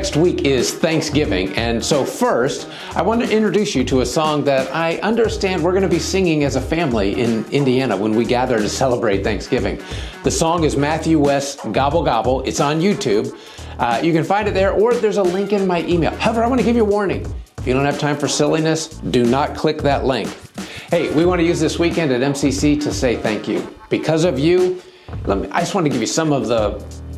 next week is Thanksgiving, and so first, I want to introduce you to a song that I understand we're going to be singing as a family in Indiana when we gather to celebrate Thanksgiving. The song is Matthew West's Gobble Gobble. It's on YouTube. You can find it there, or there's a link in my email. However, I want to give you a warning. If you don't have time for silliness, do not click that link. Hey, we want to use this weekend at MCC to say thank you. Because of you, I just want to give you some of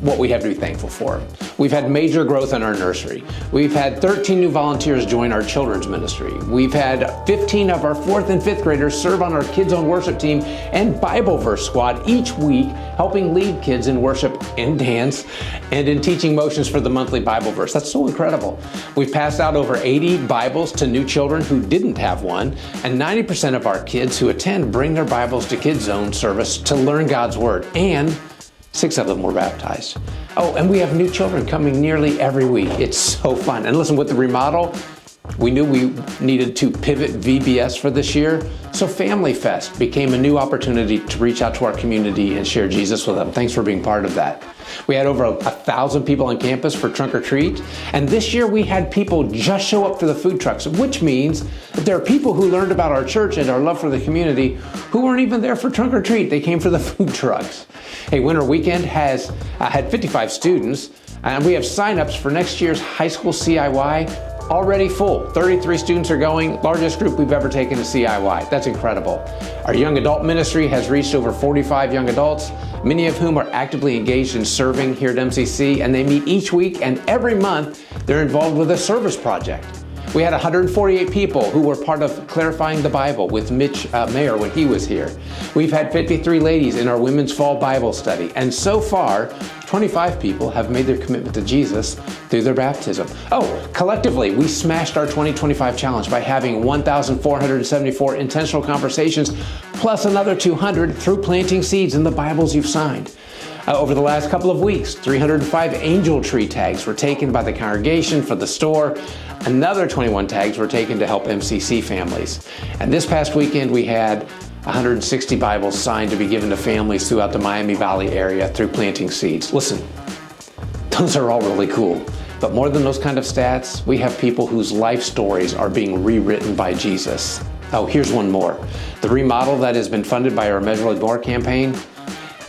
what we have to be thankful for. We've had major growth in our nursery. We've had 13 new volunteers join our children's ministry. We've had 15 of our 4th and 5th graders serve on our Kids on Worship team and Bible verse squad each week, helping lead kids in worship and dance and in teaching motions for the monthly Bible verse. That's so incredible. We've passed out over 80 Bibles to new children who didn't have one, and 90% of our kids who attend bring their Bibles to Kids Zone service to learn God's Word, and 6 of them were baptized. Oh, and we have new children coming nearly every week. It's so fun. And listen, with the remodel, we knew we needed to pivot VBS for this year, so Family Fest became a new opportunity to reach out to our community and share Jesus with them. Thanks for being part of that. We had over 1,000 people on campus for Trunk or Treat, and this year we had people just show up for the food trucks, which means that there are people who learned about our church and our love for the community who weren't even there for Trunk or Treat. They came for the food trucks. Hey, Winter Weekend has had 55 students, and we have sign-ups for next year's high school CIY already full. 33 students are going, largest group we've ever taken to CIY. That's incredible. Our young adult ministry has reached over 45 young adults, many of whom are actively engaged in serving here at MCC, and they meet each week, and every month they're involved with a service project. We had 148 people who were part of Clarifying the Bible with Mitch Mayer when he was here. We've had 53 ladies in our Women's Fall Bible Study, and so far, 25 people have made their commitment to Jesus through their baptism. Oh, collectively, we smashed our 2025 challenge by having 1,474 intentional conversations, plus another 200 through planting seeds in the Bibles you've signed. Over the last couple of weeks, 305 angel tree tags were taken by the congregation for the store. Another 21 tags were taken to help MCC families. And this past weekend, we had 160 Bibles signed to be given to families throughout the Miami Valley area through planting seeds. Listen, those are all really cool. But more than those kind of stats, we have people whose life stories are being rewritten by Jesus. Oh, here's one more. The remodel that has been funded by our Immeasurably More campaign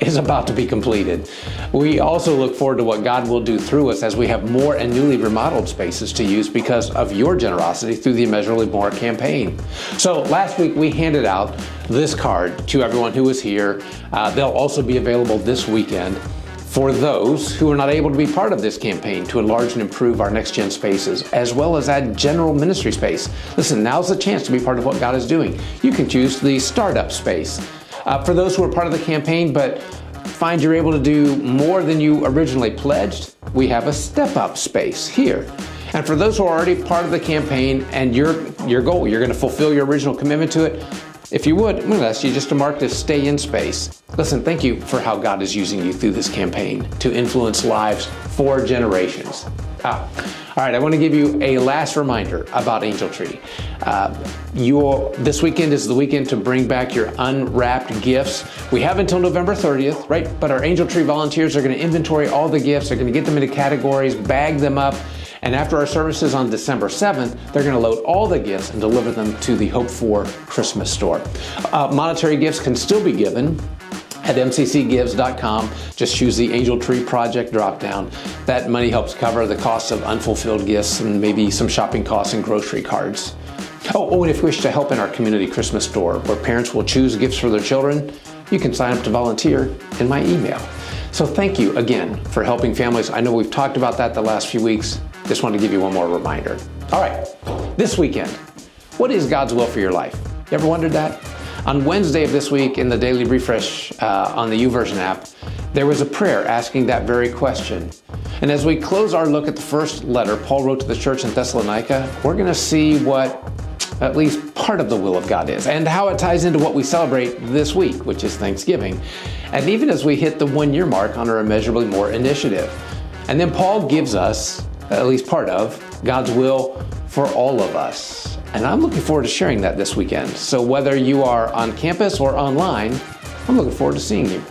is about to be completed. We also look forward to what God will do through us as we have more and newly remodeled spaces to use because of your generosity through the Immeasurably More campaign. So last week we handed out this card to everyone who was here. They'll also be available this weekend for those who are not able to be part of this campaign to enlarge and improve our next-gen spaces, as well as add general ministry space. Listen, now's the chance to be part of what God is doing. You can choose the startup space. For those who are part of the campaign but find you're able to do more than you originally pledged, we have a step-up space here. And for those who are already part of the campaign and your goal, you're going to fulfill your original commitment to it, if you would, I'm going to ask you just to mark this stay in space. Listen, thank you for how God is using you through this campaign to influence lives for generations. All right, I want to give you a last reminder about Angel Tree. This weekend is the weekend to bring back your unwrapped gifts. We have until November 30th, right? But our Angel Tree volunteers are going to inventory all the gifts. They're going to get them into categories, bag them up, and after our services on December 7th, they're going to load all the gifts and deliver them to the Hope For Christmas store. Monetary gifts can still be given at mccgives.com. Just choose the Angel Tree Project drop-down. That money helps cover the cost of unfulfilled gifts and maybe some shopping costs and grocery cards. Oh, and if you wish to help in our community Christmas store, where parents will choose gifts for their children, you can sign up to volunteer in my email. So thank you again for helping families. I know we've talked about that the last few weeks. Just want to give you one more reminder. All right, this weekend, what is God's will for your life? You ever wondered that? On Wednesday of this week in the Daily Refresh on the YouVersion app, there was a prayer asking that very question. And as we close our look at the first letter Paul wrote to the church in Thessalonica, we're going to see what at least part of the will of God is and how it ties into what we celebrate this week, which is Thanksgiving. And even as we hit the 1-year mark on our Immeasurably More initiative. And then Paul gives us, at least part of, God's will for all of us. And I'm looking forward to sharing that this weekend. So whether you are on campus or online, I'm looking forward to seeing you.